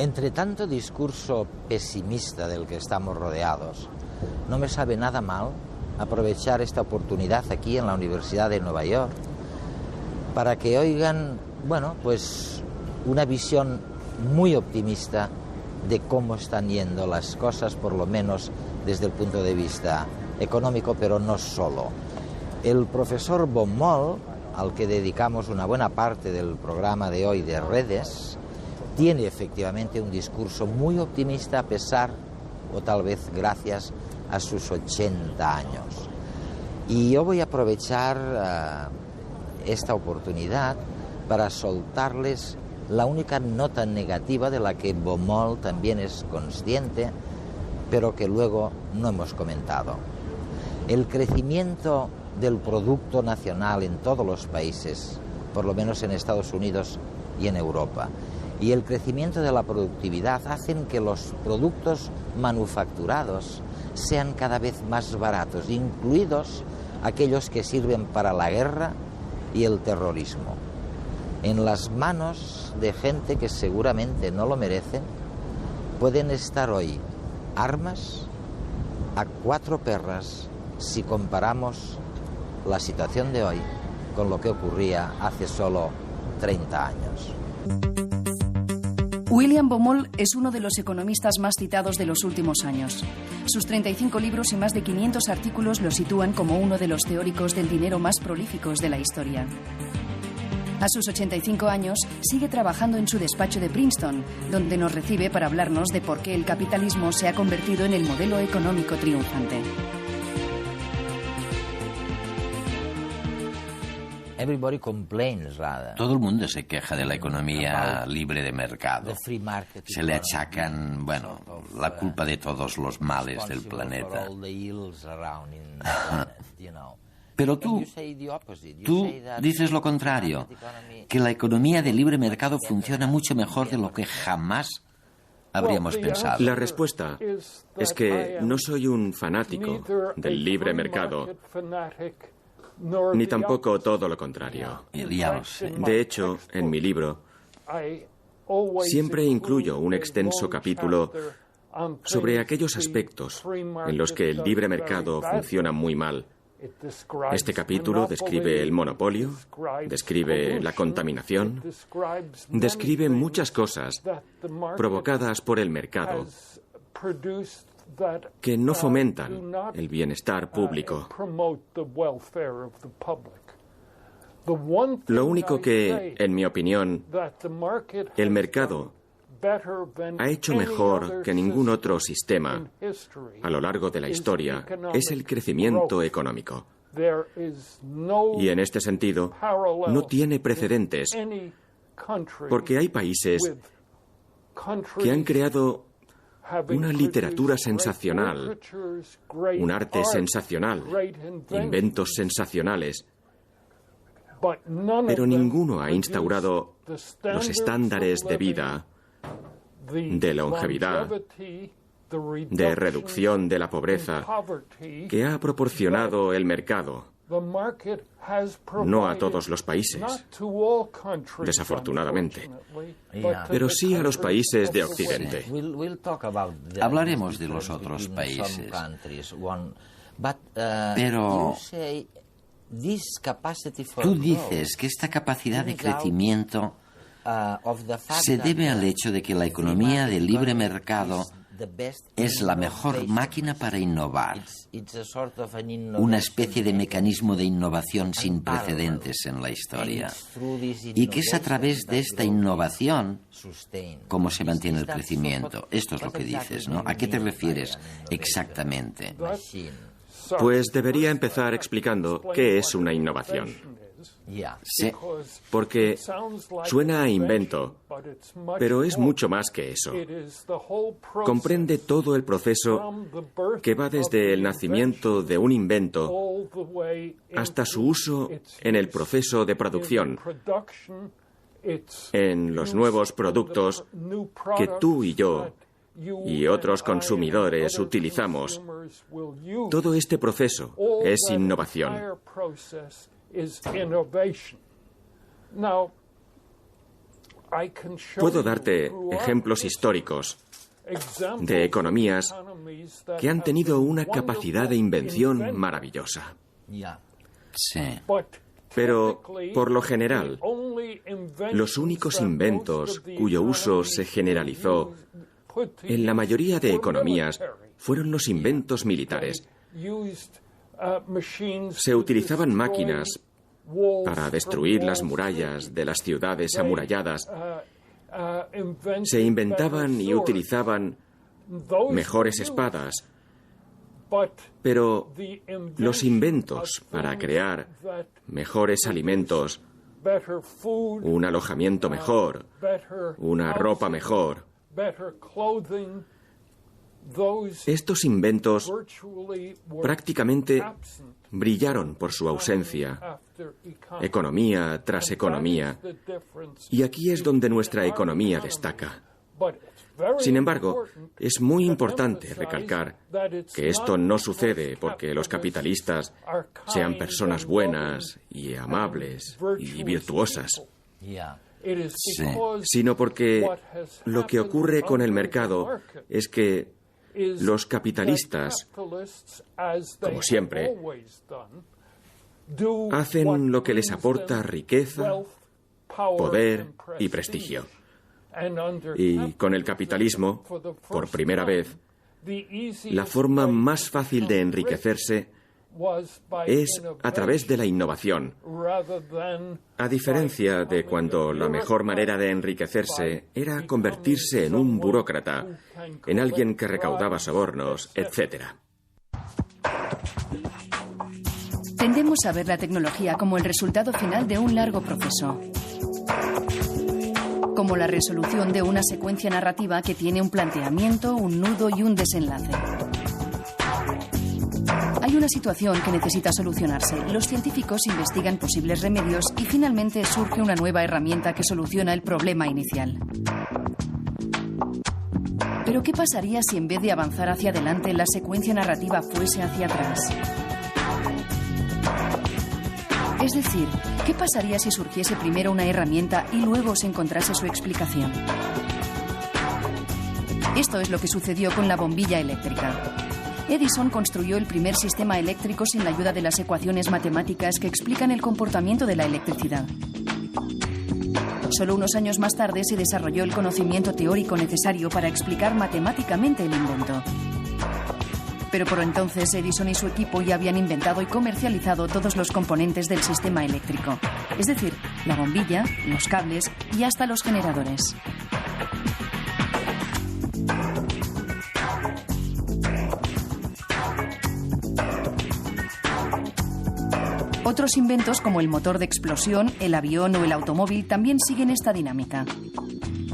Entre tanto discurso pesimista del que estamos rodeados, no me sabe nada mal aprovechar esta oportunidad aquí en la Universidad de Nueva York para que oigan, bueno, pues una visión muy optimista de cómo están yendo las cosas, por lo menos desde el punto de vista económico, pero no solo. El profesor Baumol, al que dedicamos una buena parte del programa de hoy de redes, tiene efectivamente un discurso muy optimista a pesar, o tal vez gracias a sus 80 años. Y yo voy a aprovechar esta oportunidad para soltarles la única nota negativa de la que Baumol también es consciente, pero que luego no hemos comentado. El crecimiento del Producto Nacional en todos los países, por lo menos en Estados Unidos y en Europa, y el crecimiento de la productividad hacen que los productos manufacturados sean cada vez más baratos, incluidos aquellos que sirven para la guerra y el terrorismo. En las manos de gente que seguramente no lo merecen, pueden estar hoy armas a 4 perras si comparamos la situación de hoy con lo que ocurría hace solo 30 años. William Baumol es uno de los economistas más citados de los últimos años. Sus 35 libros y más de 500 artículos lo sitúan como uno de los teóricos del dinero más prolíficos de la historia. A sus 85 años, sigue trabajando en su despacho de Princeton, donde nos recibe para hablarnos de por qué el capitalismo se ha convertido en el modelo económico triunfante. Todo el mundo se queja de la economía libre de mercado. Se le achacan, bueno, la culpa de todos los males del planeta. Pero tú dices lo contrario, que la economía de libre mercado funciona mucho mejor de lo que jamás habríamos pensado. La respuesta es que no soy un fanático del libre mercado, ni tampoco todo lo contrario. Ya lo sé. De hecho, en mi libro, siempre incluyo un extenso capítulo sobre aquellos aspectos en los que el libre mercado funciona muy mal. Este capítulo describe el monopolio, describe la contaminación, describe muchas cosas provocadas por el mercado que no fomentan el bienestar público. Lo único que, en mi opinión, el mercado ha hecho mejor que ningún otro sistema a lo largo de la historia es el crecimiento económico. Y en este sentido, no tiene precedentes, porque hay países que han creado una literatura sensacional, un arte sensacional, inventos sensacionales, pero ninguno ha instaurado los estándares de vida, de longevidad, de reducción de la pobreza que ha proporcionado el mercado. No a todos los países, desafortunadamente, pero sí a los países de Occidente. Hablaremos de los otros países. Pero tú dices que esta capacidad de crecimiento se debe al hecho de que la economía de libre mercado es la mejor máquina para innovar, una especie de mecanismo de innovación sin precedentes en la historia, y que es a través de esta innovación como se mantiene el crecimiento. Esto es lo que dices, ¿no? ¿A qué te refieres exactamente? Pues debería empezar explicando qué es una innovación. Sí. Porque suena a invento, pero es mucho más que eso. Comprende todo el proceso que va desde el nacimiento de un invento hasta su uso en el proceso de producción, en los nuevos productos que tú y yo y otros consumidores utilizamos. Todo este proceso es innovación. Puedo darte ejemplos históricos de economías que han tenido una capacidad de invención maravillosa. Sí. Pero, por lo general, los únicos inventos cuyo uso se generalizó en la mayoría de economías fueron los inventos militares. Se utilizaban máquinas para destruir las murallas de las ciudades amuralladas. Se inventaban y utilizaban mejores espadas. Pero los inventos para crear mejores alimentos, un alojamiento mejor, una ropa mejor, estos inventos prácticamente brillaron por su ausencia, economía tras economía, y aquí es donde nuestra economía destaca. Sin embargo, es muy importante recalcar que esto no sucede porque los capitalistas sean personas buenas y amables y virtuosas, sino porque lo que ocurre con el mercado es que los capitalistas, como siempre, hacen lo que les aporta riqueza, poder y prestigio. Y con el capitalismo, por primera vez, la forma más fácil de enriquecerse es a través de la innovación, a diferencia de cuando la mejor manera de enriquecerse era convertirse en un burócrata, en alguien que recaudaba sobornos, etc. Tendemos a ver la tecnología como el resultado final de un largo proceso, como la resolución de una secuencia narrativa que tiene un planteamiento, un nudo y un desenlace. Hay una situación que necesita solucionarse. Los científicos investigan posibles remedios y finalmente surge una nueva herramienta que soluciona el problema inicial. Pero ¿qué pasaría si en vez de avanzar hacia adelante la secuencia narrativa fuese hacia atrás? Es decir, ¿qué pasaría si surgiese primero una herramienta y luego se encontrase su explicación? Esto es lo que sucedió con la bombilla eléctrica. Edison construyó el primer sistema eléctrico sin la ayuda de las ecuaciones matemáticas que explican el comportamiento de la electricidad. Solo unos años más tarde se desarrolló el conocimiento teórico necesario para explicar matemáticamente el invento. Pero por entonces Edison y su equipo ya habían inventado y comercializado todos los componentes del sistema eléctrico. Es decir, la bombilla, los cables y hasta los generadores. Otros inventos como el motor de explosión, el avión o el automóvil también siguen esta dinámica.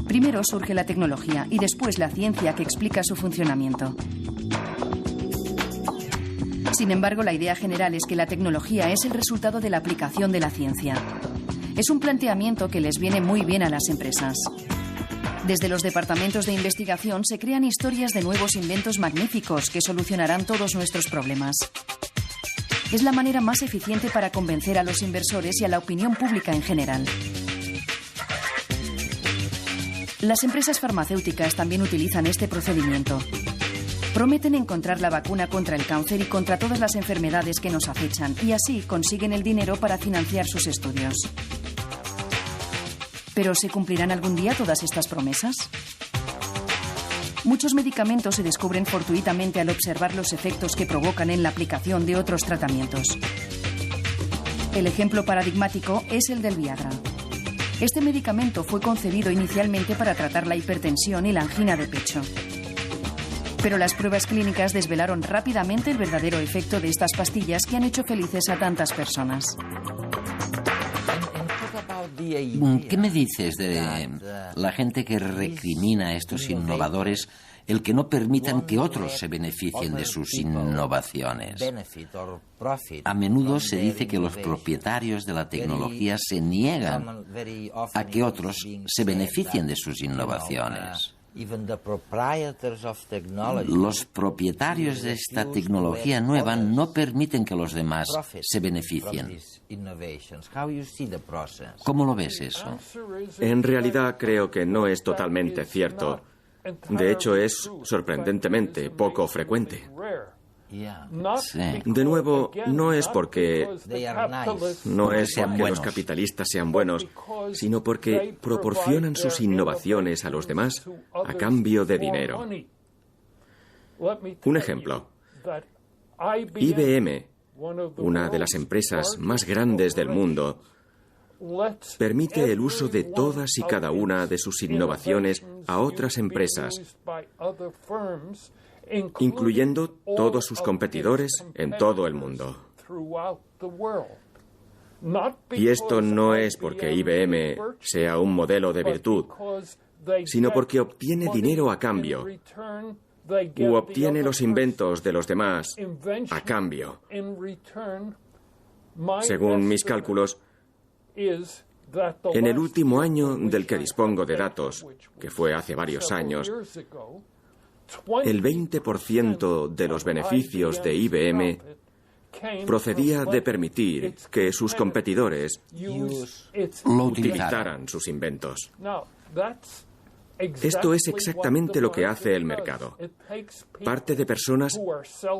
Primero surge la tecnología y después la ciencia que explica su funcionamiento. Sin embargo, la idea general es que la tecnología es el resultado de la aplicación de la ciencia. Es un planteamiento que les viene muy bien a las empresas. Desde los departamentos de investigación se crean historias de nuevos inventos magníficos que solucionarán todos nuestros problemas. Es la manera más eficiente para convencer a los inversores y a la opinión pública en general. Las empresas farmacéuticas también utilizan este procedimiento. Prometen encontrar la vacuna contra el cáncer y contra todas las enfermedades que nos acechan, y así consiguen el dinero para financiar sus estudios. ¿Pero se cumplirán algún día todas estas promesas? Muchos medicamentos se descubren fortuitamente al observar los efectos que provocan en la aplicación de otros tratamientos. El ejemplo paradigmático es el del Viagra. Este medicamento fue concebido inicialmente para tratar la hipertensión y la angina de pecho. Pero las pruebas clínicas desvelaron rápidamente el verdadero efecto de estas pastillas que han hecho felices a tantas personas. ¿Qué me dices de la gente que recrimina a estos innovadores el que no permitan que otros se beneficien de sus innovaciones? A menudo se dice que los propietarios de la tecnología se niegan a que otros se beneficien de sus innovaciones. Los propietarios de esta tecnología nueva no permiten que los demás se beneficien. ¿Cómo lo ves eso? En realidad creo que no es totalmente cierto. De hecho, es sorprendentemente poco frecuente. Sí. De nuevo, no es porque los capitalistas sean buenos, sino porque proporcionan sus innovaciones a los demás a cambio de dinero. Un ejemplo. IBM, una de las empresas más grandes del mundo, permite el uso de todas y cada una de sus innovaciones a otras empresas, incluyendo todos sus competidores en todo el mundo. Y esto no es porque IBM sea un modelo de virtud, sino porque obtiene dinero a cambio, u obtiene los inventos de los demás a cambio. Según mis cálculos, en el último año del que dispongo de datos, que fue hace varios años, el 20% de los beneficios de IBM procedía de permitir que sus competidores Lo utilizaran sus inventos. Esto es exactamente lo que hace el mercado. Parte de personas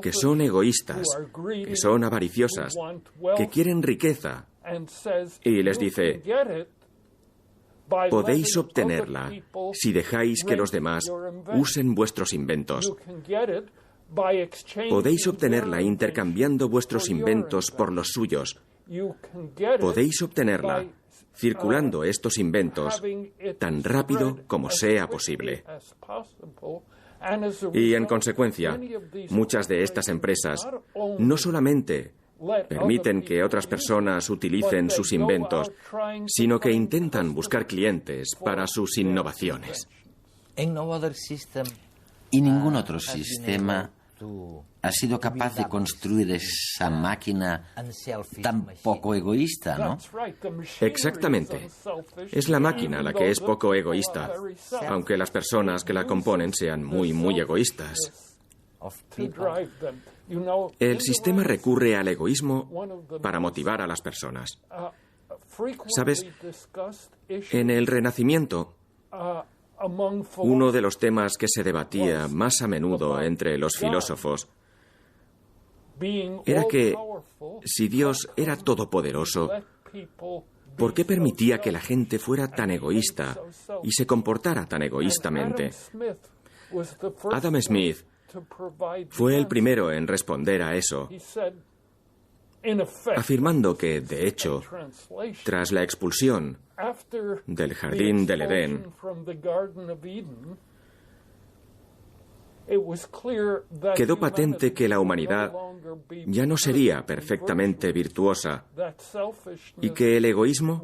que son egoístas, que son avariciosas, que quieren riqueza, y les dice: podéis obtenerla si dejáis que los demás usen vuestros inventos. Podéis obtenerla intercambiando vuestros inventos por los suyos. Podéis obtenerla circulando estos inventos tan rápido como sea posible. Y en consecuencia, muchas de estas empresas no solamente permiten que otras personas utilicen sus inventos, sino que intentan buscar clientes para sus innovaciones. Y ningún otro sistema ha sido capaz de construir esa máquina tan poco egoísta, ¿no? Exactamente. Es la máquina la que es poco egoísta, aunque las personas que la componen sean muy egoístas. El sistema recurre al egoísmo para motivar a las personas. ¿Sabes? En el Renacimiento, uno de los temas que se debatía más a menudo entre los filósofos era que, si Dios era todopoderoso, ¿por qué permitía que la gente fuera tan egoísta y se comportara tan egoístamente? Adam Smith fue el primero en responder a eso, afirmando que, de hecho, tras la expulsión del jardín del Edén, quedó patente que la humanidad ya no sería perfectamente virtuosa y que el egoísmo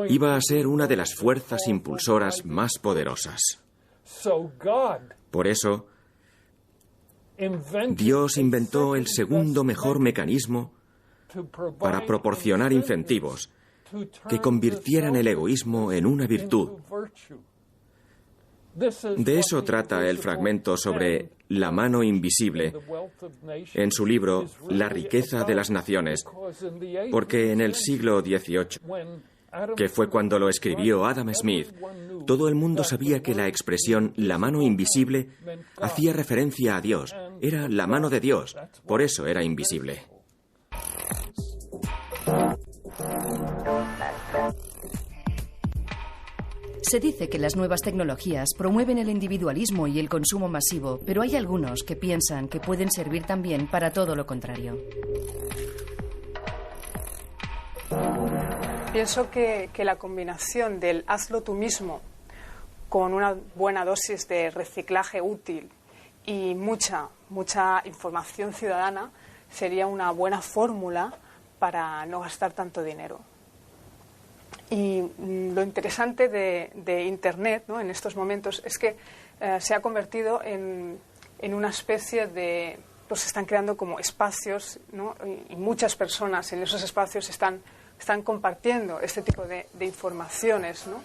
iba a ser una de las fuerzas impulsoras más poderosas. Por eso, Dios inventó el segundo mejor mecanismo para proporcionar incentivos que convirtieran el egoísmo en una virtud. De eso trata el fragmento sobre la mano invisible en su libro La riqueza de las naciones, porque en el siglo XVIII, que fue cuando lo escribió Adam Smith, todo el mundo sabía que la expresión la mano invisible hacía referencia a Dios. Era la mano de Dios, por eso era invisible. Se dice que las nuevas tecnologías promueven el individualismo y el consumo masivo, pero hay algunos que piensan que pueden servir también para todo lo contrario. Pienso que la combinación del hazlo tú mismo con una buena dosis de reciclaje útil y mucha información ciudadana sería una buena fórmula para no gastar tanto dinero. Y lo interesante de Internet, ¿no?, en estos momentos es que se ha convertido en una especie de... Pues se están creando como espacios, ¿no?, y muchas personas en esos espacios están compartiendo este tipo de informaciones, ¿no?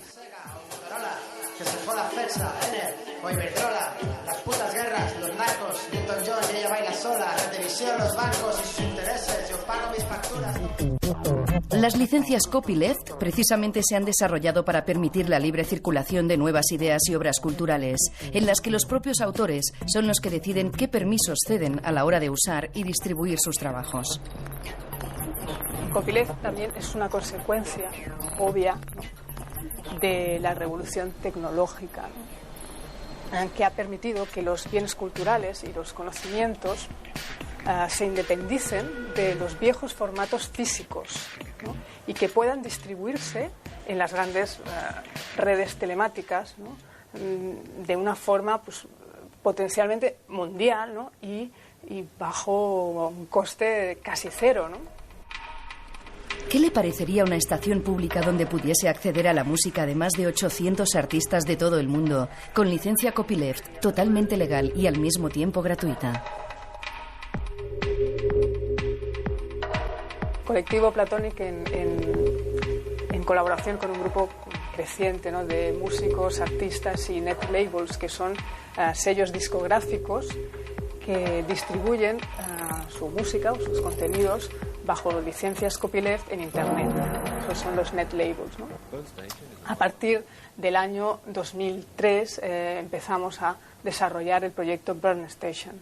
que se joda Fetsa, Ener o Iberdrola, las putas guerras, los narcos, Newton John y ella baila sola, la televisión, los bancos y sus intereses, yo pago mis facturas. Las licencias copyleft precisamente se han desarrollado para permitir la libre circulación de nuevas ideas y obras culturales, en las que los propios autores son los que deciden qué permisos ceden a la hora de usar y distribuir sus trabajos. Copyleft también es una consecuencia obvia, ¿no?, de la revolución tecnológica, ¿no?, que ha permitido que los bienes culturales y los conocimientos se independicen de los viejos formatos físicos, ¿no?, y que puedan distribuirse en las grandes redes telemáticas, ¿no?, de una forma pues, potencialmente mundial, ¿no?, y bajo un coste casi cero, ¿no? ¿Qué le parecería una estación pública donde pudiese acceder a la música de más de 800 artistas de todo el mundo, con licencia copyleft, totalmente legal y al mismo tiempo gratuita? Colectivo Platonic, en colaboración con un grupo creciente, ¿no?, de músicos, artistas y net labels, que son sellos discográficos que distribuyen su música o sus contenidos bajo licencias copyleft en Internet. Esos son los net labels, ¿no? A partir del año 2003 empezamos a desarrollar el proyecto Burn Station.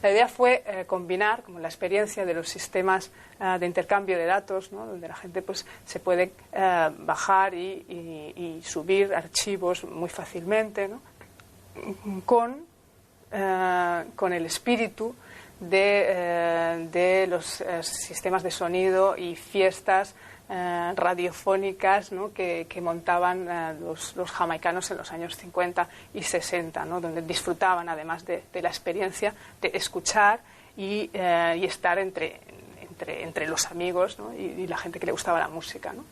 La idea fue combinar como la experiencia de los sistemas de intercambio de datos, ¿no?, donde la gente pues, se puede bajar y subir archivos muy fácilmente, ¿no?, con el espíritu de los sistemas de sonido y fiestas radiofónicas, ¿no?, que montaban los jamaicanos en los años 50 y 60, ¿no?, donde disfrutaban además de la experiencia de escuchar y estar entre los amigos, ¿no?, y la gente que le gustaba la música, ¿no?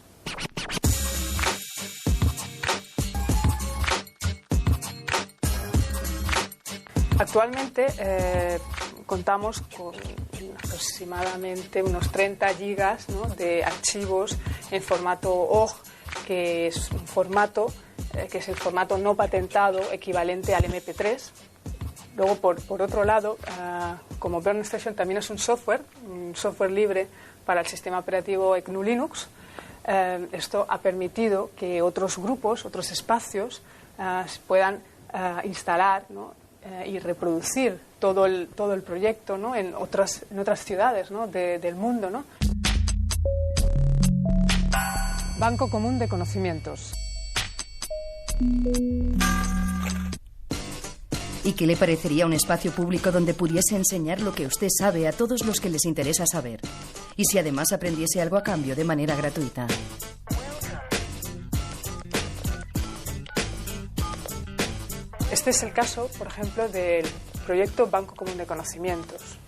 Actualmente contamos con aproximadamente unos 30 gigas, ¿no?, de archivos en formato OGG, que es un formato que es el formato no patentado equivalente al MP3. Luego, por otro lado, como Burn Station también es un software libre para el sistema operativo GNU Linux, esto ha permitido que otros grupos, otros espacios puedan instalar, ¿no?, y reproducir todo el proyecto, ¿no?, en otras ciudades, ¿no?, del mundo, ¿no? Banco Común de Conocimientos. ¿Y qué le parecería un espacio público donde pudiese enseñar lo que usted sabe a todos los que les interesa saber? Y si además aprendiese algo a cambio de manera gratuita. Este es el caso, por ejemplo, del proyecto Banco Común de Conocimientos,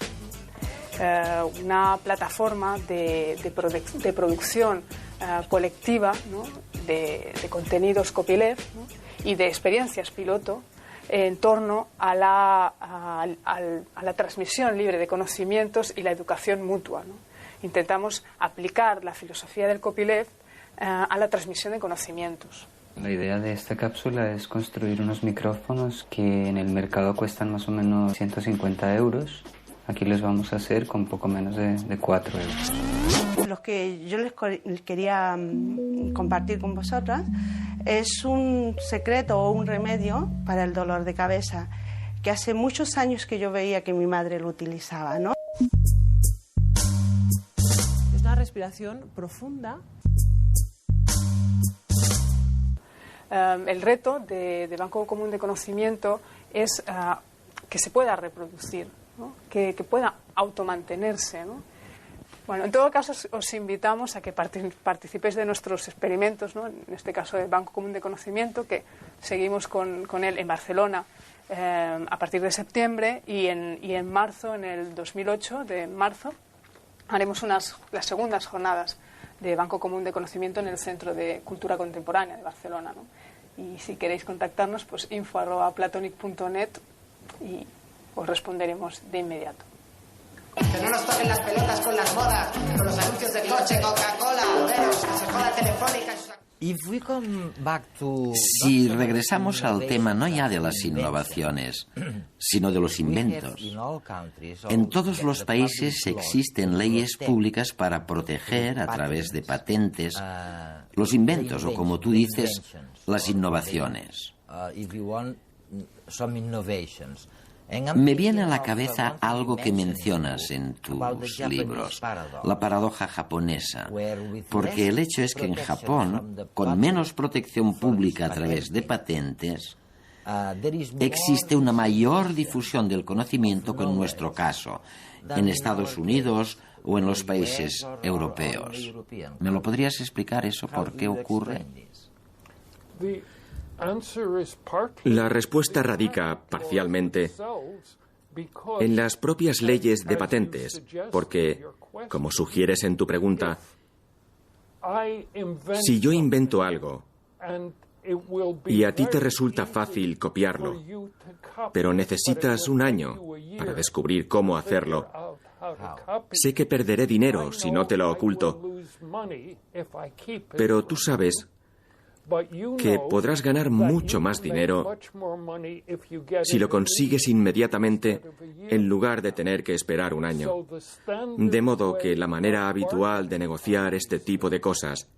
una plataforma de producción colectiva, ¿no?, de contenidos copyleft, ¿no?, y de experiencias piloto en torno a la transmisión libre de conocimientos y la educación mutua, ¿no? Intentamos aplicar la filosofía del copyleft a la transmisión de conocimientos. La idea de esta cápsula es construir unos micrófonos que en el mercado cuestan más o menos 150 euros. Aquí los vamos a hacer con poco menos de 4 euros. Lo que yo les quería compartir con vosotras es un secreto o un remedio para el dolor de cabeza, que hace muchos años que yo veía que mi madre lo utilizaba, ¿no? Es una respiración profunda. El reto de Banco Común de Conocimiento es que se pueda reproducir, ¿no?, que pueda automantenerse, ¿no? Bueno, en todo caso os invitamos a que participéis de nuestros experimentos, ¿no?, en este caso del Banco Común de Conocimiento, que seguimos con él en Barcelona a partir de septiembre, y en marzo, en el 2008 de marzo, haremos las segundas jornadas de Banco Común de Conocimiento en el Centro de Cultura Contemporánea de Barcelona, ¿no? Y si queréis contactarnos, pues info@platonic.net y os responderemos de inmediato. Que no nos toquen las pelotas con las modas, con los anuncios de coche, Coca-Cola, veros, que se joda Telefónica. Si regresamos al tema no ya de las innovaciones, sino de los inventos, en todos los países existen leyes públicas para proteger a través de patentes los inventos o, como tú dices, las innovaciones. Me viene a la cabeza algo que mencionas en tus libros, la paradoja japonesa, porque el hecho es que en Japón, con menos protección pública a través de patentes, existe una mayor difusión del conocimiento que en nuestro caso, en Estados Unidos o en los países europeos. ¿Me lo podrías explicar eso? ¿Por qué ocurre? La respuesta radica parcialmente en las propias leyes de patentes, porque, como sugieres en tu pregunta, si yo invento algo y a ti te resulta fácil copiarlo, pero necesitas un año para descubrir cómo hacerlo, sé que perderé dinero si no te lo oculto, pero tú sabes que podrás ganar mucho más dinero si lo consigues inmediatamente en lugar de tener que esperar un año. De modo que la manera habitual de negociar este tipo de cosas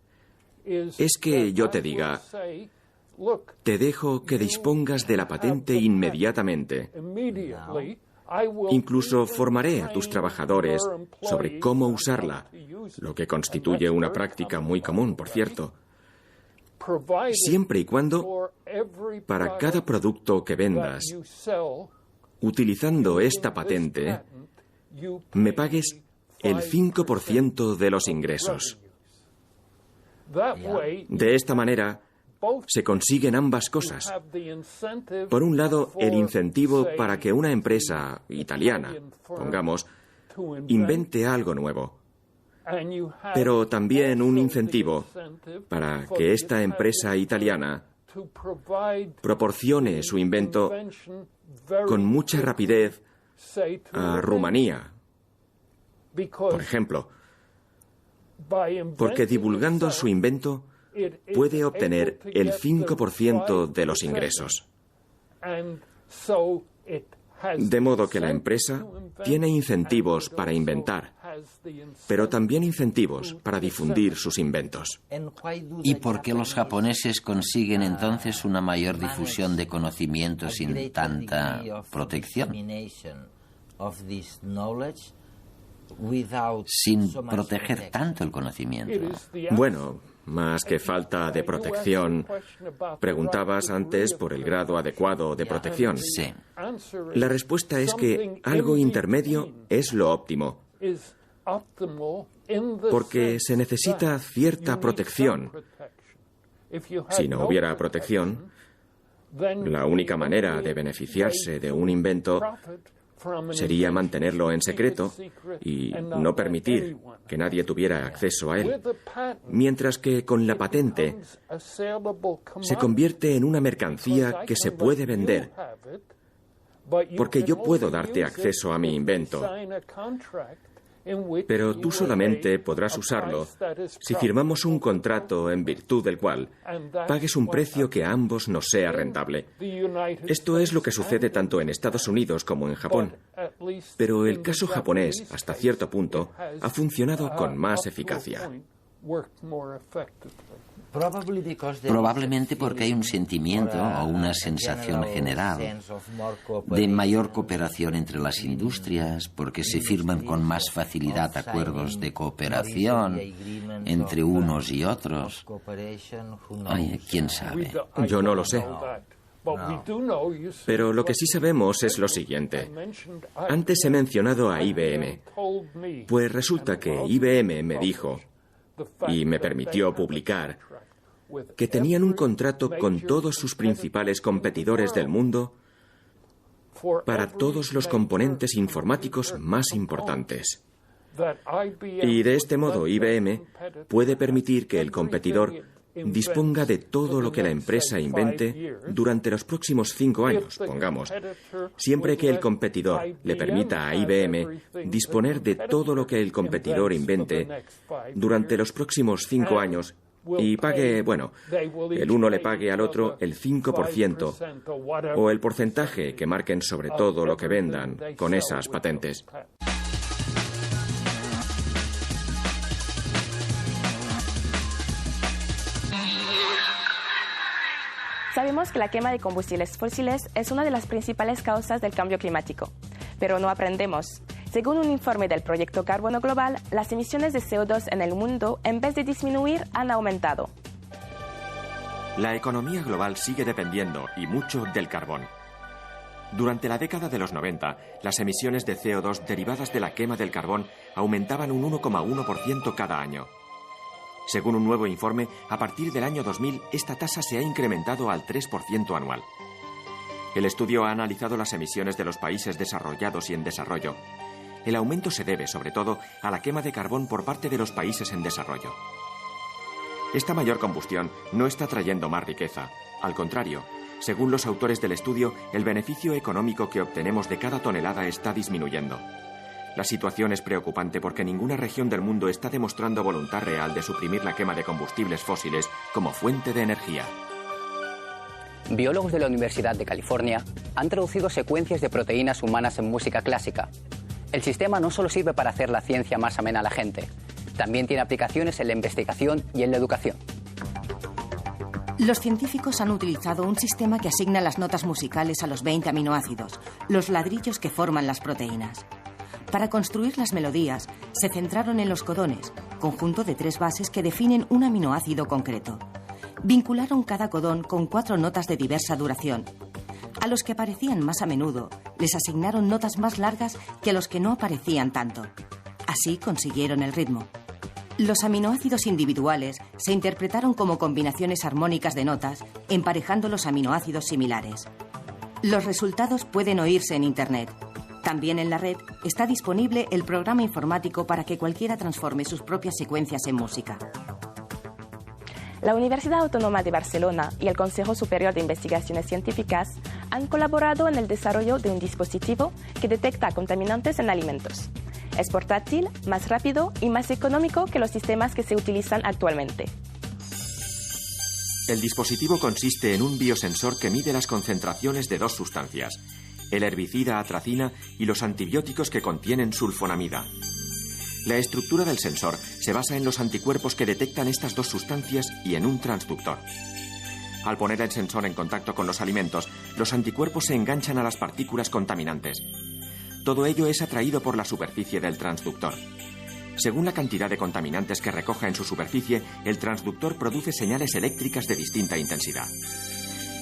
es que yo te diga: te dejo que dispongas de la patente inmediatamente. Incluso formaré a tus trabajadores sobre cómo usarla, lo que constituye una práctica muy común, por cierto. Siempre y cuando, para cada producto que vendas, utilizando esta patente, me pagues el 5% de los ingresos. De esta manera, se consiguen ambas cosas. Por un lado, el incentivo para que una empresa italiana, pongamos, invente algo nuevo. Pero también un incentivo para que esta empresa italiana proporcione su invento con mucha rapidez a Rumanía, por ejemplo, porque divulgando su invento puede obtener el 5% de los ingresos. De modo que la empresa tiene incentivos para inventar, pero también incentivos para difundir sus inventos. ¿Y por qué los japoneses consiguen entonces una mayor difusión de conocimiento sin tanta protección? Sin proteger tanto el conocimiento. Bueno, más que falta de protección, preguntabas antes por el grado adecuado de protección. Sí. La respuesta es que algo intermedio es lo óptimo, porque se necesita cierta protección. Si no hubiera protección, la única manera de beneficiarse de un invento sería mantenerlo en secreto y no permitir que nadie tuviera acceso a él. Mientras que con la patente se convierte en una mercancía que se puede vender, porque yo puedo darte acceso a mi invento, pero tú solamente podrás usarlo si firmamos un contrato en virtud del cual pagues un precio que a ambos nos sea rentable. Esto es lo que sucede tanto en Estados Unidos como en Japón. Pero el caso japonés, hasta cierto punto, ha funcionado con más eficacia. Probablemente porque hay un sentimiento o una sensación general de mayor cooperación entre las industrias, porque se firman con más facilidad acuerdos de cooperación entre unos y otros. Ay, quién sabe. Yo no lo sé. Pero lo que sí sabemos es lo siguiente. Antes he mencionado a IBM. Pues resulta que IBM me dijo, y me permitió publicar, que tenían un contrato con todos sus principales competidores del mundo para todos los componentes informáticos más importantes. Y de este modo IBM puede permitir que el competidor disponga de todo lo que la empresa invente durante los próximos 5 años, pongamos, siempre que el competidor le permita a IBM disponer de todo lo que el competidor invente durante los próximos 5 años y pague, bueno, el uno le pague al otro el 5% o el porcentaje que marquen sobre todo lo que vendan con esas patentes. Sabemos que la quema de combustibles fósiles es una de las principales causas del cambio climático, pero no aprendemos. Según un informe del Proyecto Carbono Global, las emisiones de CO2 en el mundo, en vez de disminuir, han aumentado. La economía global sigue dependiendo, y mucho, del carbón. Durante la década de los 90, las emisiones de CO2 derivadas de la quema del carbón aumentaban un 1,1% cada año. Según un nuevo informe, a partir del año 2000, esta tasa se ha incrementado al 3% anual. El estudio ha analizado las emisiones de los países desarrollados y en desarrollo. El aumento se debe, sobre todo, a la quema de carbón por parte de los países en desarrollo. Esta mayor combustión no está trayendo más riqueza. Al contrario, según los autores del estudio, el beneficio económico que obtenemos de cada tonelada está disminuyendo. La situación es preocupante porque ninguna región del mundo está demostrando voluntad real de suprimir la quema de combustibles fósiles como fuente de energía. Biólogos de la Universidad de California han traducido secuencias de proteínas humanas en música clásica. El sistema no solo sirve para hacer la ciencia más amena a la gente, también tiene aplicaciones en la investigación y en la educación. Los científicos han utilizado un sistema que asigna las notas musicales a los 20 aminoácidos, los ladrillos que forman las proteínas. Para construir las melodías, se centraron en los codones, conjunto de 3 bases que definen un aminoácido concreto. Vincularon cada codón con 4 notas de diversa duración. A los que aparecían más a menudo, les asignaron notas más largas que a los que no aparecían tanto. Así consiguieron el ritmo. Los aminoácidos individuales se interpretaron como combinaciones armónicas de notas, emparejando los aminoácidos similares. Los resultados pueden oírse en Internet. También en la red está disponible el programa informático para que cualquiera transforme sus propias secuencias en música. La Universidad Autónoma de Barcelona y el Consejo Superior de Investigaciones Científicas han colaborado en el desarrollo de un dispositivo que detecta contaminantes en alimentos. Es portátil, más rápido y más económico que los sistemas que se utilizan actualmente. El dispositivo consiste en un biosensor que mide las concentraciones de 2 sustancias, el herbicida atracina y los antibióticos que contienen sulfonamida. La estructura del sensor se basa en los anticuerpos que detectan estas 2 sustancias y en un transductor. Al poner el sensor en contacto con los alimentos, los anticuerpos se enganchan a las partículas contaminantes. Todo ello es atraído por la superficie del transductor. Según la cantidad de contaminantes que recoja en su superficie, el transductor produce señales eléctricas de distinta intensidad.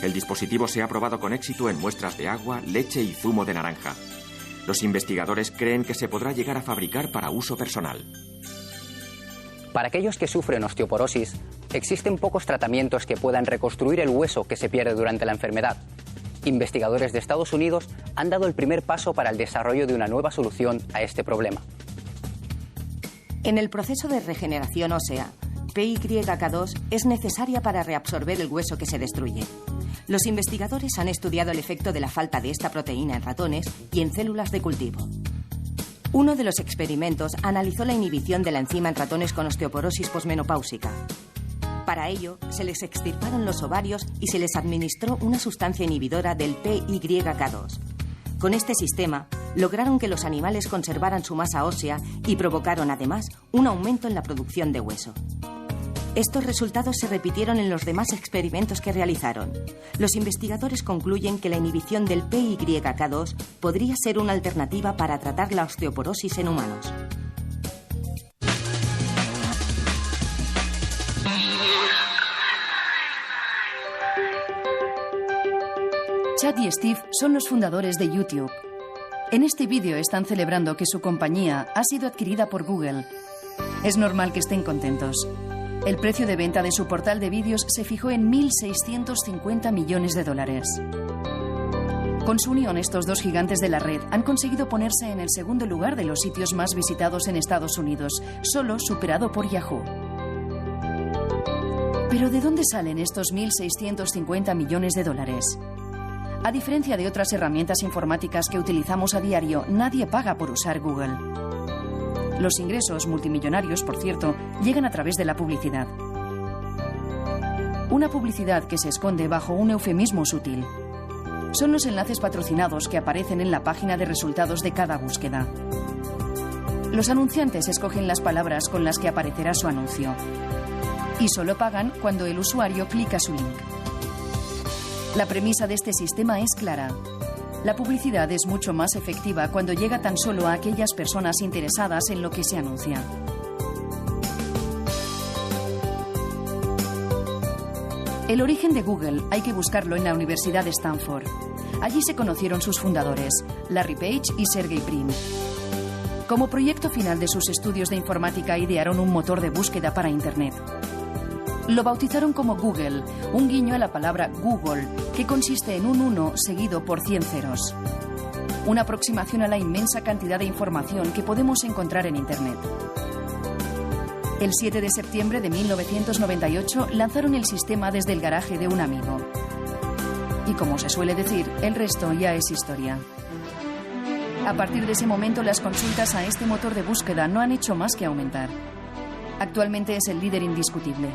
El dispositivo se ha probado con éxito en muestras de agua, leche y zumo de naranja. Los investigadores creen que se podrá llegar a fabricar para uso personal. Para aquellos que sufren osteoporosis, existen pocos tratamientos que puedan reconstruir el hueso que se pierde durante la enfermedad. Investigadores de Estados Unidos han dado el primer paso para el desarrollo de una nueva solución a este problema. En el proceso de regeneración ósea, PYK2 es necesaria para reabsorber el hueso que se destruye. Los investigadores han estudiado el efecto de la falta de esta proteína en ratones y en células de cultivo. Uno de los experimentos analizó la inhibición de la enzima en ratones con osteoporosis posmenopáusica. Para ello, se les extirparon los ovarios y se les administró una sustancia inhibidora del PYK2. Con este sistema, lograron que los animales conservaran su masa ósea y provocaron, además, un aumento en la producción de hueso. Estos resultados se repitieron en los demás experimentos que realizaron. Los investigadores concluyen que la inhibición del PYK2 podría ser una alternativa para tratar la osteoporosis en humanos. Chad y Steve son los fundadores de YouTube. En este vídeo están celebrando que su compañía ha sido adquirida por Google. Es normal que estén contentos. El precio de venta de su portal de vídeos se fijó en $1.650 millones. Con su unión, estos dos gigantes de la red han conseguido ponerse en el segundo lugar de los sitios más visitados en Estados Unidos, solo superado por Yahoo. ¿Pero de dónde salen estos $1.650 millones? A diferencia de otras herramientas informáticas que utilizamos a diario, nadie paga por usar Google. Los ingresos multimillonarios, por cierto, llegan a través de la publicidad. Una publicidad que se esconde bajo un eufemismo sutil. Son los enlaces patrocinados que aparecen en la página de resultados de cada búsqueda. Los anunciantes escogen las palabras con las que aparecerá su anuncio. Y solo pagan cuando el usuario clica su link. La premisa de este sistema es clara. La publicidad es mucho más efectiva cuando llega tan solo a aquellas personas interesadas en lo que se anuncia. El origen de Google hay que buscarlo en la Universidad de Stanford. Allí se conocieron sus fundadores, Larry Page y Sergey Brin. Como proyecto final de sus estudios de informática idearon un motor de búsqueda para Internet. Lo bautizaron como Google, un guiño a la palabra Google, que consiste en un 1 seguido por 100 ceros. Una aproximación a la inmensa cantidad de información que podemos encontrar en Internet. El 7 de septiembre de 1998 lanzaron el sistema desde el garaje de un amigo. Y como se suele decir, el resto ya es historia. A partir de ese momento, las consultas a este motor de búsqueda no han hecho más que aumentar. Actualmente es el líder indiscutible.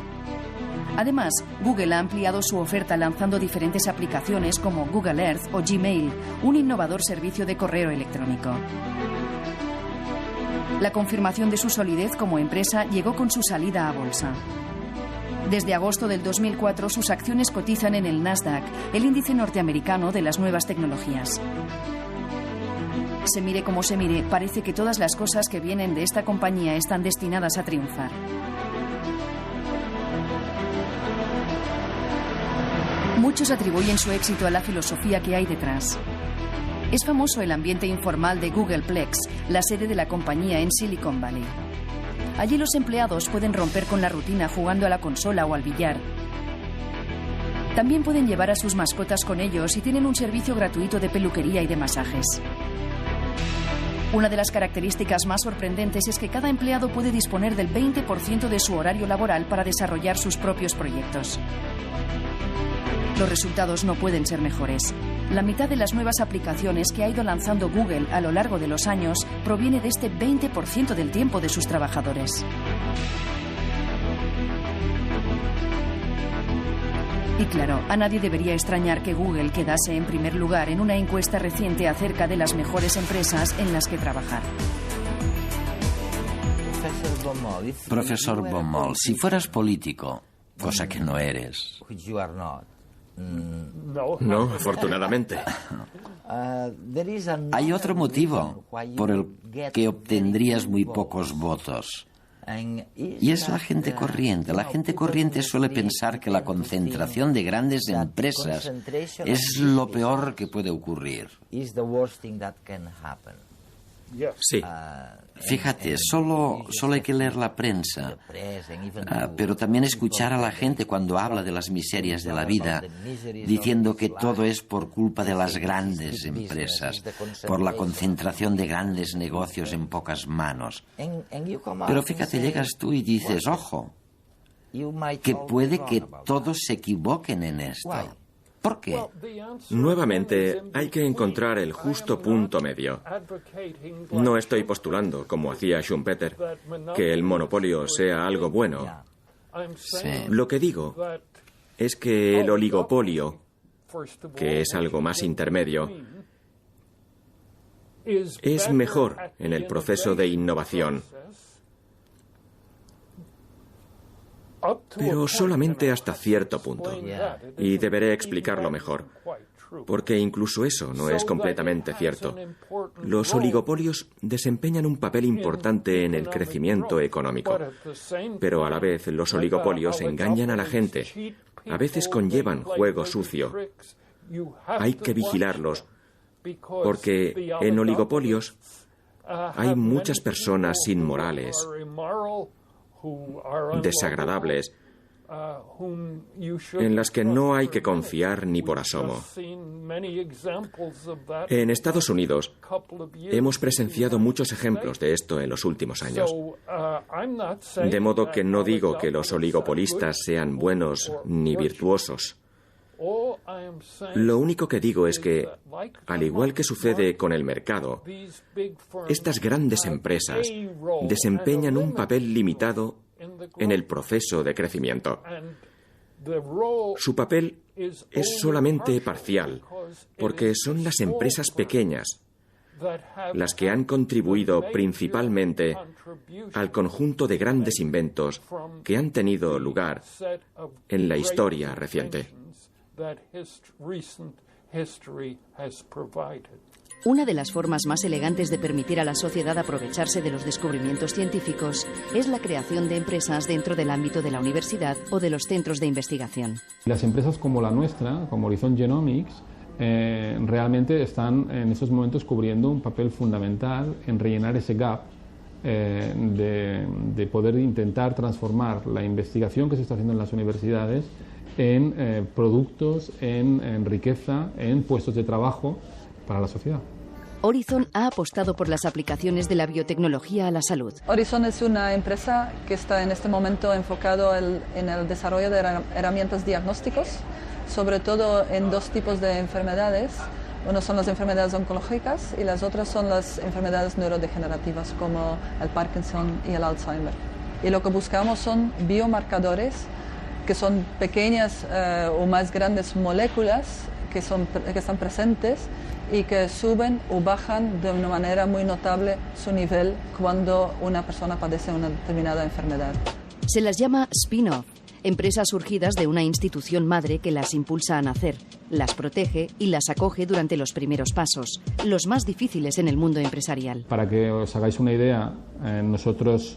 Además, Google ha ampliado su oferta lanzando diferentes aplicaciones como Google Earth o Gmail, un innovador servicio de correo electrónico. La confirmación de su solidez como empresa llegó con su salida a bolsa. Desde agosto del 2004, sus acciones cotizan en el Nasdaq, el índice norteamericano de las nuevas tecnologías. Se mire como se mire, parece que todas las cosas que vienen de esta compañía están destinadas a triunfar. Muchos atribuyen su éxito a la filosofía que hay detrás. Es famoso el ambiente informal de Googleplex, la sede de la compañía en Silicon Valley. Allí los empleados pueden romper con la rutina jugando a la consola o al billar. También pueden llevar a sus mascotas con ellos y tienen un servicio gratuito de peluquería y de masajes. Una de las características más sorprendentes es que cada empleado puede disponer del 20% de su horario laboral para desarrollar sus propios proyectos. Los resultados no pueden ser mejores. La mitad de las nuevas aplicaciones que ha ido lanzando Google a lo largo de los años proviene de este 20% del tiempo de sus trabajadores. Y claro, a nadie debería extrañar que Google quedase en primer lugar en una encuesta reciente acerca de las mejores empresas en las que trabajar. Profesor Baumol, si fueras político, cosa que no eres. No, afortunadamente. Hay otro motivo por el que obtendrías muy pocos votos. Y es la gente corriente. La gente corriente suele pensar que la concentración de grandes empresas es lo peor que puede ocurrir. Sí. Fíjate, solo hay que leer la prensa, pero también escuchar a la gente cuando habla de las miserias de la vida, diciendo que todo es por culpa de las grandes empresas, por la concentración de grandes negocios en pocas manos. Pero fíjate, llegas tú y dices, ojo, que puede que todos se equivoquen en esto. ¿Por qué? Nuevamente, hay que encontrar el justo punto medio. No estoy postulando, como hacía Schumpeter, que el monopolio sea algo bueno. Sí. Lo que digo es que el oligopolio, que es algo más intermedio, es mejor en el proceso de innovación. Pero solamente hasta cierto punto. Y deberé explicarlo mejor. Porque incluso eso no es completamente cierto. Los oligopolios desempeñan un papel importante en el crecimiento económico. Pero a la vez los oligopolios engañan a la gente. A veces conllevan juego sucio. Hay que vigilarlos. Porque en oligopolios hay muchas personas inmorales, desagradables, en las que no hay que confiar ni por asomo. En Estados Unidos hemos presenciado muchos ejemplos de esto en los últimos años. De modo que no digo que los oligopolistas sean buenos ni virtuosos. Lo único que digo es que, al igual que sucede con el mercado, estas grandes empresas desempeñan un papel limitado en el proceso de crecimiento. Su papel es solamente parcial, porque son las empresas pequeñas las que han contribuido principalmente al conjunto de grandes inventos que han tenido lugar en la historia reciente. Una de las formas más elegantes de permitir a la sociedad aprovecharse de los descubrimientos científicos es la creación de empresas dentro del ámbito de la universidad o de los centros de investigación. Las empresas como la nuestra, como Horizon Genomics, realmente están en estos momentos cubriendo un papel fundamental en rellenar ese gap de poder intentar transformar la investigación que se está haciendo en las universidades en productos, en riqueza, en puestos de trabajo para la sociedad. Horizon ha apostado por las aplicaciones de la biotecnología a la salud. Horizon es una empresa que está en este momento enfocado en el desarrollo de herramientas diagnósticos, sobre todo en dos tipos de enfermedades. Uno son las enfermedades oncológicas y las otras son las enfermedades neurodegenerativas como el Parkinson y el Alzheimer. Y lo que buscamos son biomarcadores que son pequeñas o más grandes moléculas que están presentes y que suben o bajan de una manera muy notable su nivel cuando una persona padece una determinada enfermedad. Se las llama spin-off, empresas surgidas de una institución madre que las impulsa a nacer, las protege y las acoge durante los primeros pasos, los más difíciles en el mundo empresarial. Para que os hagáis una idea, nosotros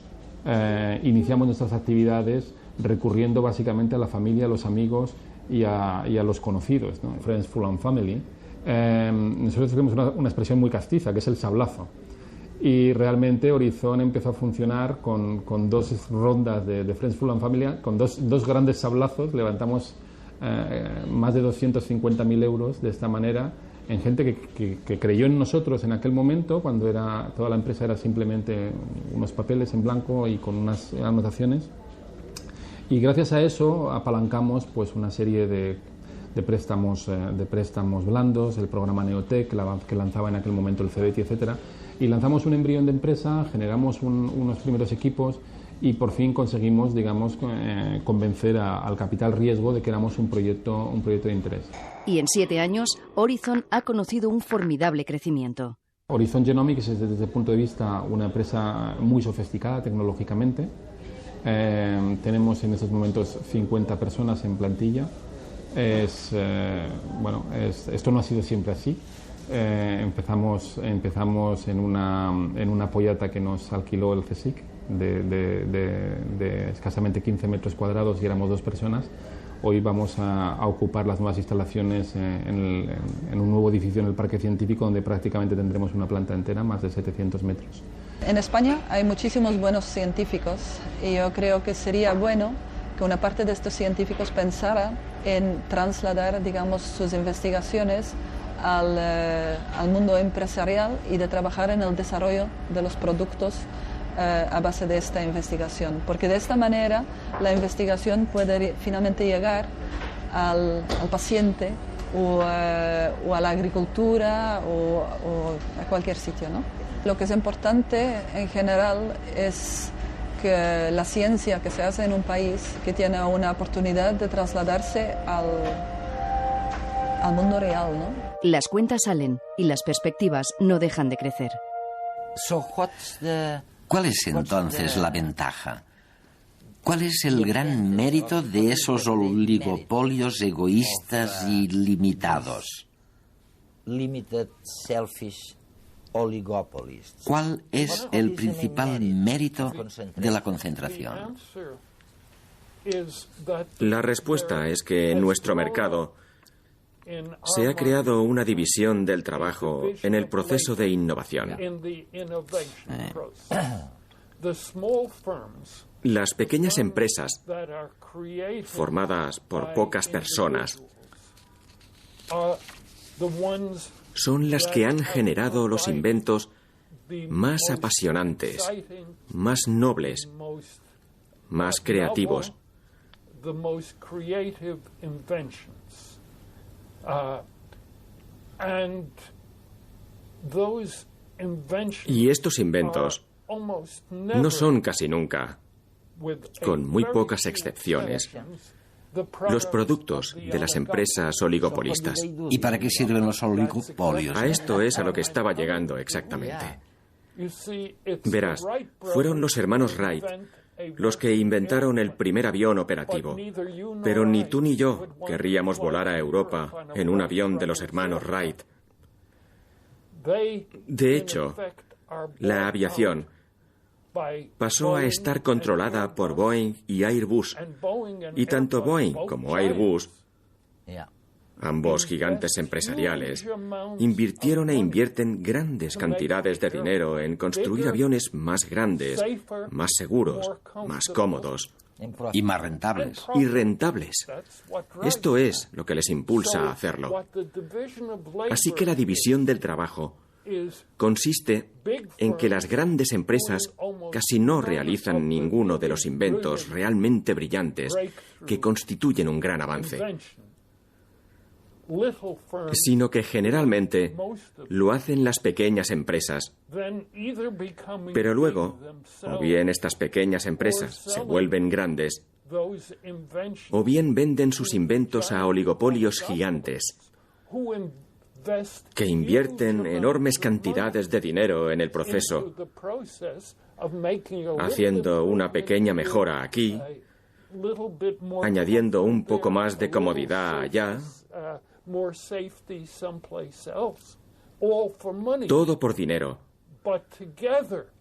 iniciamos nuestras actividades recurriendo básicamente a la familia, a los amigos y a los conocidos, ¿no? Friends, Full and Family. Nosotros tenemos una expresión muy castiza, que es el sablazo. Y realmente Horizon empezó a funcionar con dos rondas de Friends, Full and Family, con dos grandes sablazos. Levantamos más de 250.000 euros de esta manera en gente que creyó en nosotros en aquel momento, cuando toda la empresa era simplemente unos papeles en blanco y con unas anotaciones. Y gracias a eso apalancamos pues una serie de préstamos blandos, el programa Neotec que lanzaba en aquel momento el CBETI, etcétera, y lanzamos un embrión de empresa, generamos unos primeros equipos y por fin conseguimos, digamos, convencer al capital riesgo de que éramos un proyecto de interés. Y en 7 años, Horizon ha conocido un formidable crecimiento. Horizon Genomics es desde el punto de vista una empresa muy sofisticada tecnológicamente. Tenemos en estos momentos 50 personas en plantilla. Esto no ha sido siempre así. Empezamos en una pollata que nos alquiló el CSIC de escasamente 15 metros cuadrados y éramos 2 personas. Hoy vamos a ocupar las nuevas instalaciones en un nuevo edificio en el Parque Científico, donde prácticamente tendremos una planta entera, más de 700 metros. En España hay muchísimos buenos científicos y yo creo que sería bueno que una parte de estos científicos pensara en trasladar, digamos, sus investigaciones al mundo empresarial y de trabajar en el desarrollo de los productos a base de esta investigación, porque de esta manera la investigación puede finalmente llegar al paciente o a la agricultura o a cualquier sitio, ¿no? Lo que es importante en general es que la ciencia que se hace en un país que tiene una oportunidad de trasladarse al mundo real, ¿no? Las cuentas salen y las perspectivas no dejan de crecer. ¿Cuál es entonces la ventaja? ¿Cuál es el gran mérito de esos oligopolios egoístas y limitados? ¿Cuál es el principal mérito de la concentración? La respuesta es que en nuestro mercado se ha creado una división del trabajo en el proceso de innovación. Las pequeñas empresas, formadas por pocas personas, son las que han generado los inventos más apasionantes, más nobles, más creativos. Y estos inventos no son casi nunca, con muy pocas excepciones, los productos de las empresas oligopolistas. ¿Y para qué sirven los oligopolios? A esto es a lo que estaba llegando exactamente. Verás, fueron los hermanos Wright los que inventaron el primer avión operativo. Pero ni tú ni yo querríamos volar a Europa en un avión de los hermanos Wright. De hecho, la aviación pasó a estar controlada por Boeing y Airbus. Y tanto Boeing como Airbus, ambos gigantes empresariales, invirtieron e invierten grandes cantidades de dinero en construir aviones más grandes, más seguros, más cómodos. Y más rentables. Y rentables. Esto es lo que les impulsa a hacerlo. Así que la división del trabajo consiste en que las grandes empresas casi no realizan ninguno de los inventos realmente brillantes que constituyen un gran avance, sino que generalmente lo hacen las pequeñas empresas. Pero luego, o bien estas pequeñas empresas se vuelven grandes, o bien venden sus inventos a oligopolios gigantes, que invierten enormes cantidades de dinero en el proceso, haciendo una pequeña mejora aquí, añadiendo un poco más de comodidad allá, todo por dinero.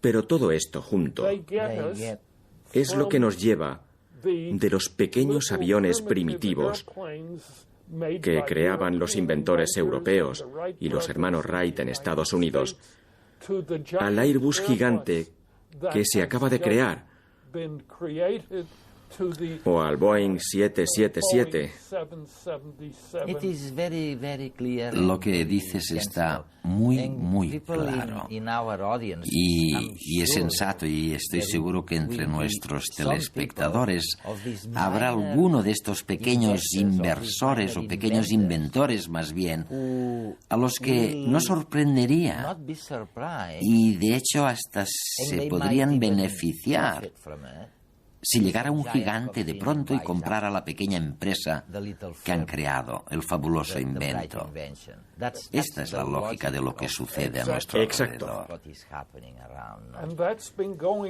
Pero todo esto junto es lo que nos lleva de los pequeños aviones primitivos que creaban los inventores europeos y los hermanos Wright en Estados Unidos, al Airbus gigante que se acaba de crear, o al Boeing 777. Lo que dices está muy claro. Y es sensato, y estoy seguro que entre nuestros telespectadores habrá alguno de estos pequeños inversores o pequeños inventores más bien, a los que no sorprendería y de hecho hasta se podrían beneficiar si llegara un gigante de pronto y comprara la pequeña empresa que han creado, el fabuloso invento. Esta es la lógica de lo que sucede a nuestro alrededor.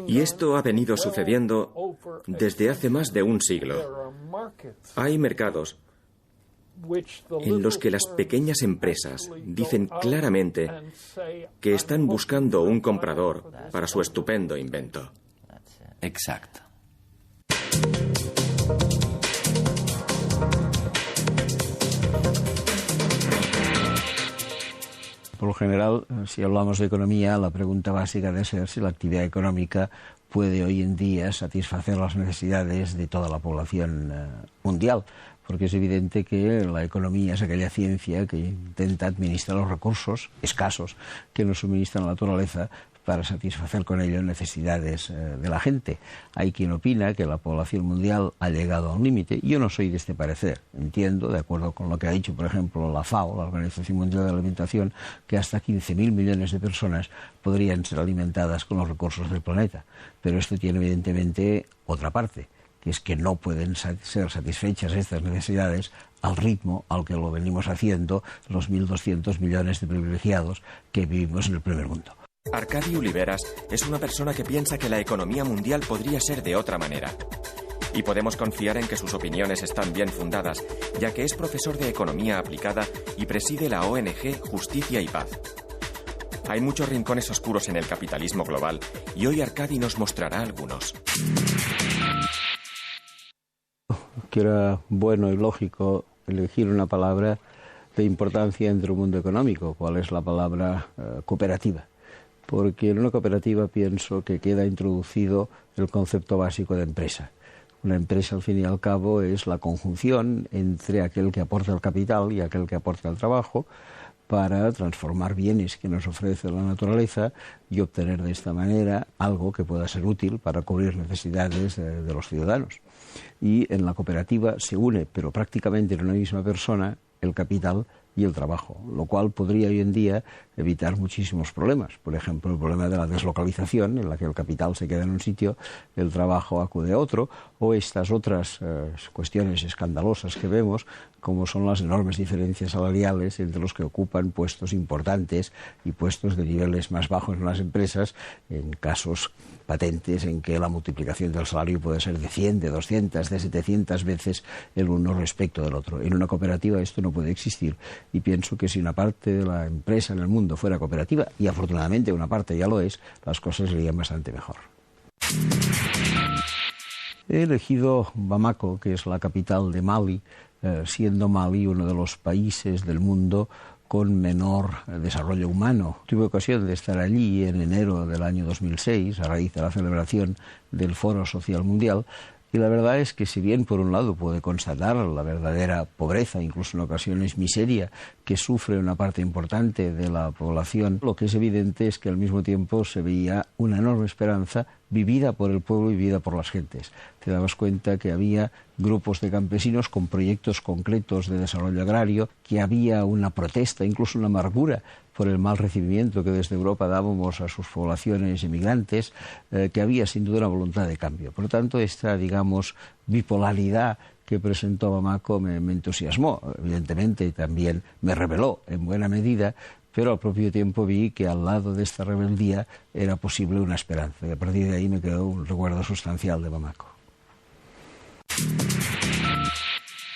Y esto ha venido sucediendo desde hace más de un siglo. Hay mercados en los que las pequeñas empresas dicen claramente que están buscando un comprador para su estupendo invento. Exacto. Por lo general, si hablamos de economía, la pregunta básica debe ser si la actividad económica puede hoy en día satisfacer las necesidades de toda la población mundial, porque es evidente que la economía es aquella ciencia que intenta administrar los recursos escasos que nos suministra la naturaleza para satisfacer con ello necesidades de la gente. Hay quien opina que la población mundial ha llegado a un límite. Yo no soy de este parecer. Entiendo, de acuerdo con lo que ha dicho, por ejemplo, la FAO, la Organización Mundial de la Alimentación, que hasta 15.000 millones de personas podrían ser alimentadas con los recursos del planeta. Pero esto tiene evidentemente otra parte, que es que no pueden ser satisfechas estas necesidades al ritmo al que lo venimos haciendo los 1.200 millones de privilegiados que vivimos en el primer mundo. Arcadi Oliveras es una persona que piensa que la economía mundial podría ser de otra manera. Y podemos confiar en que sus opiniones están bien fundadas, ya que es profesor de Economía Aplicada y preside la ONG Justicia y Paz. Hay muchos rincones oscuros en el capitalismo global y hoy Arcadi nos mostrará algunos. Que era bueno y lógico elegir una palabra de importancia dentro del mundo económico, cuál es la palabra cooperativa. Porque en una cooperativa pienso que queda introducido el concepto básico de empresa. Una empresa, al fin y al cabo, es la conjunción entre aquel que aporta el capital y aquel que aporta el trabajo para transformar bienes que nos ofrece la naturaleza y obtener de esta manera algo que pueda ser útil para cubrir necesidades de los ciudadanos. Y en la cooperativa se une, pero prácticamente en una misma persona, el capital y el trabajo, lo cual podría hoy en día evitar muchísimos problemas. Por ejemplo, el problema de la deslocalización, en la que el capital se queda en un sitio, el trabajo acude a otro, o estas otras cuestiones escandalosas que vemos, como son las enormes diferencias salariales entre los que ocupan puestos importantes y puestos de niveles más bajos en las empresas, en casos patentes en que la multiplicación del salario puede ser de 100, de 200, de 700 veces el uno respecto del otro. En una cooperativa esto no puede existir, y pienso que si una parte de la empresa en el mundo fuera cooperativa, y afortunadamente una parte ya lo es, las cosas irían bastante mejor. He elegido Bamako, que es la capital de Mali, siendo Mali uno de los países del mundo con menor desarrollo humano. Tuve ocasión de estar allí en enero del año 2006, a raíz de la celebración del Foro Social Mundial, y la verdad es que si bien por un lado puede constatar la verdadera pobreza, incluso en ocasiones miseria, que sufre una parte importante de la población, lo que es evidente es que al mismo tiempo se veía una enorme esperanza vivida por el pueblo y vivida por las gentes. Te dabas cuenta que había grupos de campesinos con proyectos concretos de desarrollo agrario, que había una protesta, incluso una amargura por el mal recibimiento que desde Europa dábamos a sus poblaciones emigrantes, que había sin duda una voluntad de cambio. Por lo tanto, esta, digamos, bipolaridad que presentó Bamako me entusiasmó, evidentemente, y también me rebeló en buena medida, pero al propio tiempo vi que al lado de esta rebeldía era posible una esperanza, y a partir de ahí me quedó un recuerdo sustancial de Bamako.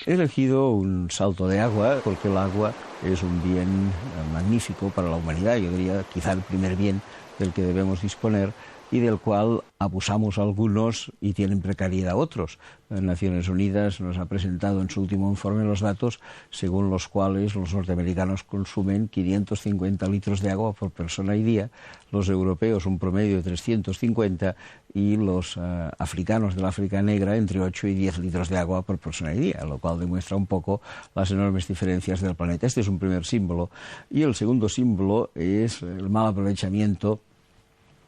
He elegido un salto de agua porque el agua es un bien magnífico para la humanidad, yo diría quizá el primer bien del que debemos disponer y del cual abusamos algunos y tienen precariedad otros. Naciones Unidas nos ha presentado en su último informe los datos según los cuales los norteamericanos consumen 550 litros de agua por persona y día, los europeos un promedio de 350 y los africanos del África Negra entre 8 y 10 litros de agua por persona y día, lo cual demuestra un poco las enormes diferencias del planeta. Este es un primer símbolo. Y el segundo símbolo es el mal aprovechamiento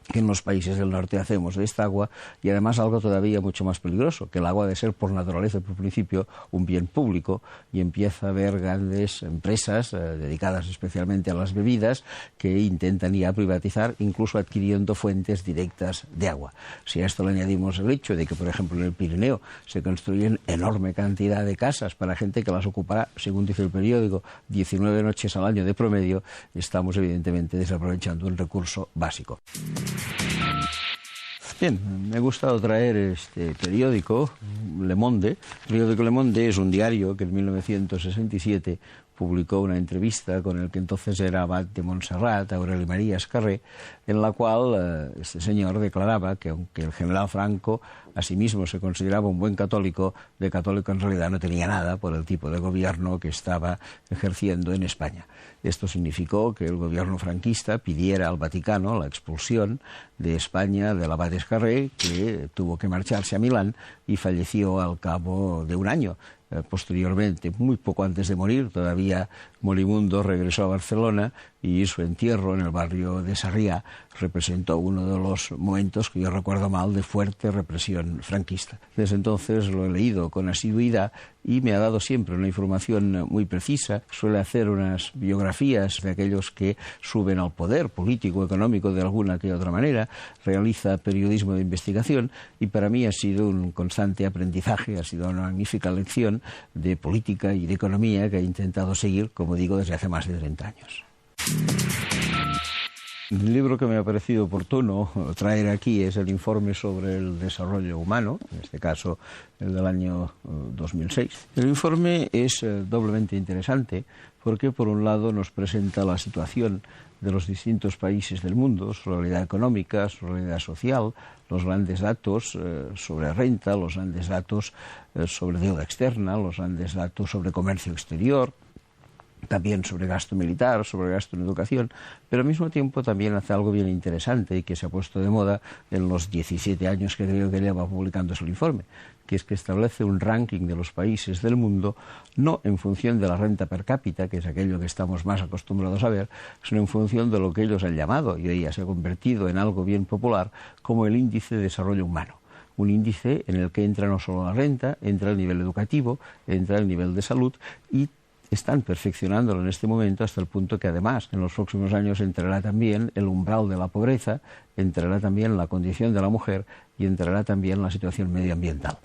que en los países del norte hacemos de esta agua, y además algo todavía mucho más peligroso, que el agua ha de ser por naturaleza, por principio, un bien público, y empieza a haber grandes empresas dedicadas especialmente a las bebidas que intentan ya privatizar, incluso adquiriendo fuentes directas de agua. Si a esto le añadimos el hecho de que, por ejemplo, en el Pirineo se construyen enorme cantidad de casas para gente que las ocupará, según dice el periódico, 19 noches al año de promedio, estamos evidentemente desaprovechando un recurso básico. Bien, me ha gustado traer este periódico, Le Monde. El periódico Le Monde es un diario que en 1967 publicó una entrevista con el que entonces era abad de Montserrat, Aureli María Escarré, en la cual este señor declaraba que aunque el general Franco a sí mismo se consideraba un buen católico, de católico en realidad no tenía nada por el tipo de gobierno que estaba ejerciendo en España. Esto significó que el gobierno franquista pidiera al Vaticano la expulsión de España del abad Escarré, que tuvo que marcharse a Milán y falleció al cabo de un año. Posteriormente, muy poco antes de morir, todavía moribundo, regresó a Barcelona y su entierro en el barrio de Sarriá representó uno de los momentos que yo recuerdo mal de fuerte represión franquista. Desde entonces lo he leído con asiduidad y me ha dado siempre una información muy precisa. Suele hacer unas biografías de aquellos que suben al poder político, económico, de alguna que otra manera, realiza periodismo de investigación y para mí ha sido un constante aprendizaje, ha sido una magnífica lección de política y de economía que he intentado seguir, como digo, desde hace más de 30 años. El libro que me ha parecido oportuno traer aquí es el informe sobre el desarrollo humano, en este caso el del año 2006. El informe es doblemente interesante porque, por un lado, nos presenta la situación de los distintos países del mundo, su realidad económica, su realidad social, los grandes datos sobre renta, los grandes datos sobre deuda externa, los grandes datos sobre comercio exterior, también sobre gasto militar, sobre gasto en educación, pero al mismo tiempo también hace algo bien interesante y que se ha puesto de moda en los 17 años que creo que lleva publicándose el informe, que es que establece un ranking de los países del mundo no en función de la renta per cápita, que es aquello que estamos más acostumbrados a ver, sino en función de lo que ellos han llamado, y hoy ya se ha convertido en algo bien popular, como el índice de desarrollo humano. Un índice en el que entra no solo la renta, entra el nivel educativo, entra el nivel de salud y están perfeccionándolo en este momento hasta el punto que además en los próximos años entrará también el umbral de la pobreza, entrará también la condición de la mujer y entrará también la situación medioambiental.